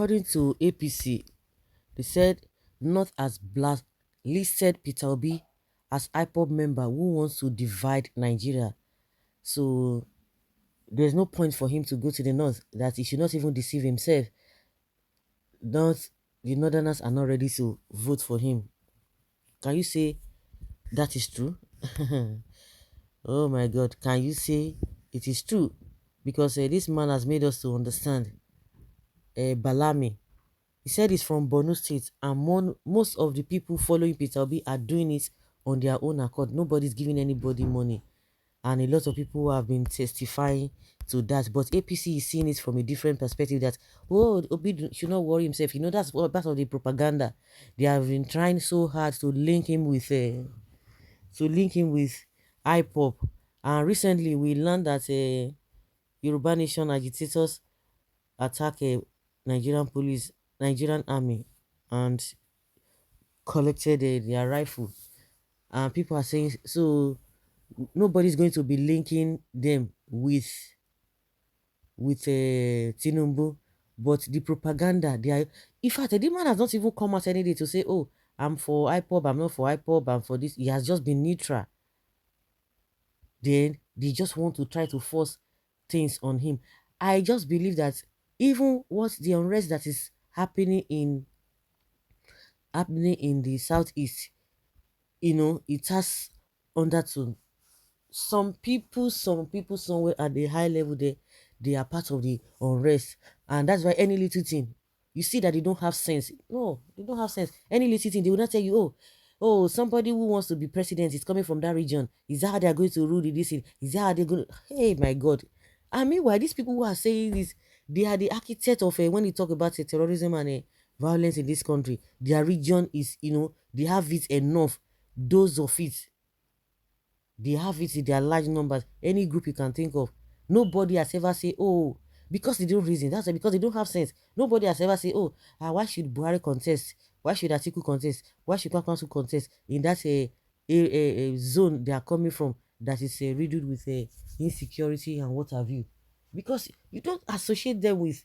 according to APC, they said North has blacklisted Peter Obi as IPOB member who wants to divide Nigeria. So there's no point for him to go to the North, that he should not even deceive himself. Not the Northerners are not ready to vote for him. Can you say that is true? Oh my God, can you say it is true? Because this man has made us to understand. Balami, he said he's from Borno State, and most of the people following Peter Obi are doing it on their own accord. Nobody's giving anybody money. And a lot of people have been testifying to that. But APC is seeing it from a different perspective, that, oh, Obi should not worry himself. You know, that's what part of the propaganda. They have been trying so hard to link him with IPOP. And recently we learned that Yoruba Nation agitators attack a Nigerian army, and collected their rifle. And people are saying, so nobody's going to be linking them with Tinubu, but the propaganda, they are, in fact, the man has not even come out any day to say, oh, I'm for IPOB, I'm not for IPOB, I'm for this. He has just been neutral. Then they just want to try to force things on him. I just believe that even what the unrest that is happening in the southeast, it has undertone. Some people somewhere at the high level, they are part of the unrest, and that's why any little thing, you see that they don't have sense. No, they don't have sense. Any little thing, they will not tell you, oh, somebody who wants to be president is coming from that region. Is that how they are going to rule this thing? Is that how they're going to, hey, my God. I mean, why these people who are saying this, they are the architect of when you talk about terrorism and violence in this country. Their region is, they have it enough, dose of it. They have it in their large numbers. Any group you can think of. Nobody has ever said, oh, because they don't reason. That's because they don't have sense. Nobody has ever said, oh, why should Buhari contest? Why should Atiku contest? Why should Kwankwaso contest in that zone they are coming from, that is riddled with insecurity and what have you? Because you don't associate them with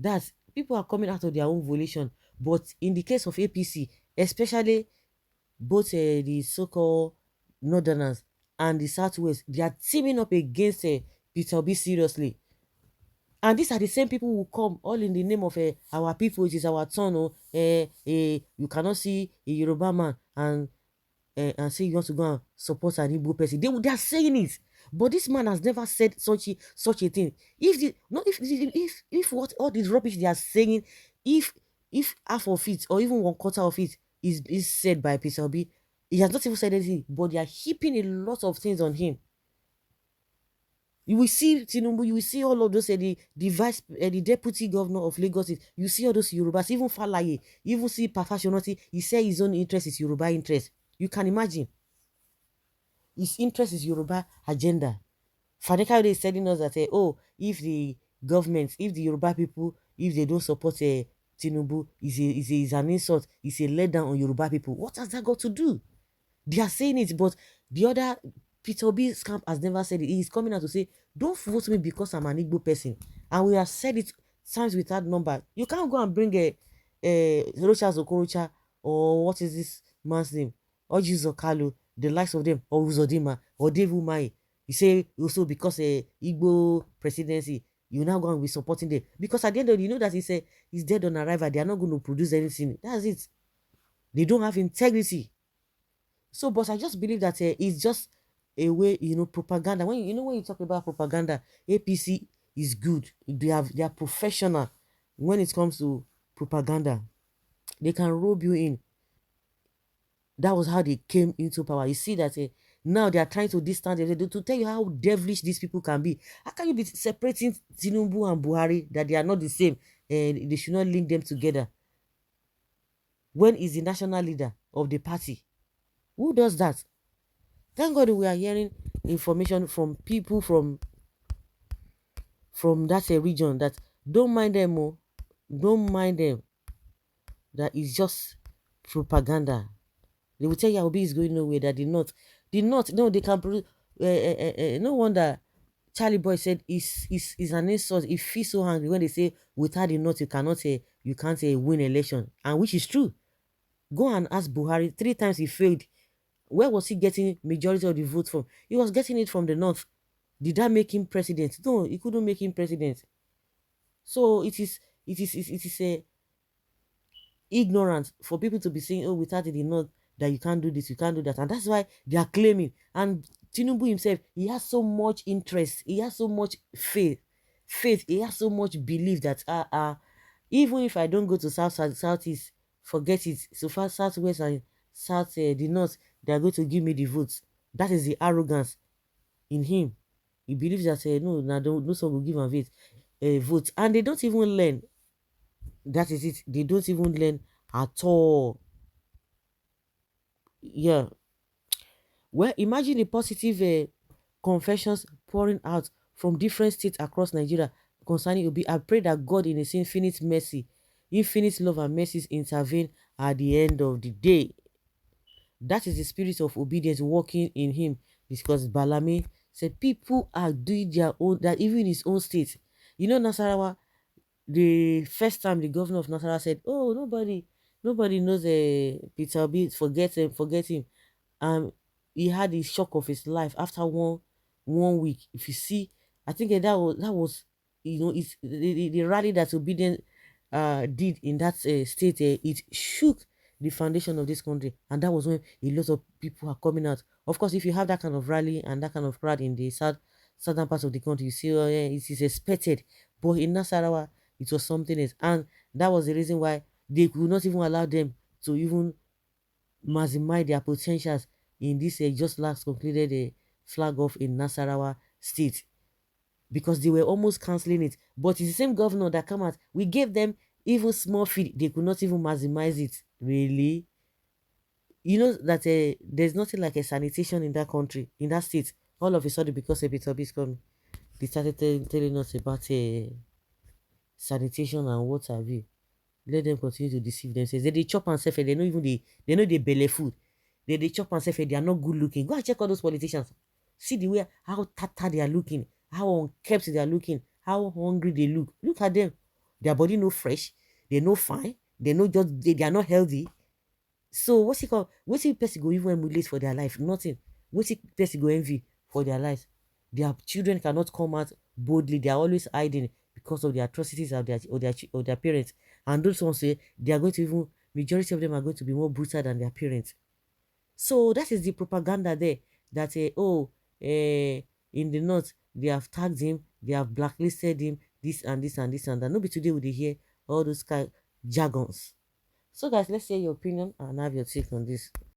that. People are coming out of their own volition. But in the case of APC, especially both the so-called northerners and the southwest, they are teaming up against Peter Obi seriously. And these are the same people who come all in the name of our people, it is our turn. You cannot see a Yoruba man and say you want to go and support an Igbo person. They are saying it. But this man has never said such a thing. If what all this rubbish they are saying, if half of it or even 1/4 of it is said by Peter Obi, he has not even said anything, but they are heaping a lot of things on him. You will see Tinubu, you will see all of those, the deputy governor of Lagos, you see all those Yorubas, even Falaye, you even see Pafashionati, he said his own interest is Yoruba interest. You can imagine. His interest is Yoruba agenda. Fadeka is telling us that, if the government, if the Yoruba people, if they don't support Tinubu, is an insult, it's a letdown on Yoruba people. What has that got to do? They are saying it, but the other Peter Obi's camp has never said it. He's coming out to say, don't vote me because I'm an Igbo person. And we have said it times without number. You can't go and bring a Rocha Zokorocha, or what is this man's name? Or Jesus Kalu, the likes of them, or Uzodima, or Dave Umai. You say also because Igbo presidency, you now going to be supporting them. Because at the end of the day, you know that he's dead on arrival. They are not going to produce anything. That's it. They don't have integrity. So, but I just believe that it's just a way, propaganda. When you talk about propaganda, APC is good. They are professional when it comes to propaganda. They can rope you in. That was how they came into power. You see that now they are trying to distance them, to tell you how devilish these people can be. How can you be separating Tinubu and Buhari, that they are not the same, and they should not link them together? When is the national leader of the party? Who does that? Thank God we are hearing information from people from that region, that don't mind them, don't mind them. That is just propaganda. They will tell you Obi is going nowhere. That the North, no, they can produce. No wonder Charlie Boy said is an insult. He feels so angry when they say without the North you cannot say you can't say win election, and which is true. Go and ask Buhari. 3 times he failed. Where was he getting majority of the vote from? He was getting it from the North. Did that make him president? No, it couldn't make him president. So it is a ignorant for people to be saying, oh, without it, not that you can't do this, you can't do that. And that's why they are claiming. And Tinubu himself, he has so much interest, he has so much faith, he has so much belief that even if I don't go to southeast, forget it. So far, southwest and the north, they are going to give me the votes. That is the arrogance in him. He believes that no, no one will give him vote, and they don't even learn. That is it. They don't even learn at all. Yeah. Well, imagine the positive confessions pouring out from different states across Nigeria concerning Obi. I pray that God, in His infinite mercy, infinite love and mercies, intervene at the end of the day. That is the spirit of obedience working in him, because Balami said people are doing their own, that even in his own state. You know, Nasarawa, the first time the governor of Nasarawa said, oh, nobody knows Peter Obi, forget him. He had the shock of his life after one week. If you see, I think that was it's the rally that Obedient did in that state. It shook the foundation of this country, and that was when a lot of people are coming out. Of course, if you have that kind of rally and that kind of crowd in the southern parts of the country, you see, oh, yeah, it is expected. But in Nasarawa, it was something else, and that was the reason why they could not even allow them to even maximize their potentials in this just last concluded flag off in Nasarawa state, because they were almost cancelling it. But it's the same governor that come out. We gave them even small feed. They could not even maximize it. Really? You know that there's nothing like a sanitation in that country, in that state. All of a sudden, because a bit of is coming, they started telling us about sanitation and what have you. Let them continue to deceive themselves. They chop and suffer. They know even they know they belly food. They chop and suffer. They are not good looking. Go and check all those politicians. See the way how tattered they are looking, how unkept they are looking, how hungry they look. Look at them. Their body no fresh. They no fine. They no just they are not healthy. So what's it called? What's it person go even emulate for their life? Nothing. What's it person go envy for their lives? Their children cannot come out boldly. They are always hiding because of the atrocities of their parents. And those ones say they are going to even majority of them are going to be more brutal than their parents. So that is the propaganda there that in the north they have tagged him, they have blacklisted him, this and this and this and that. Nobody today would hear all those kind jargons. So guys, let's hear your opinion and have your take on this.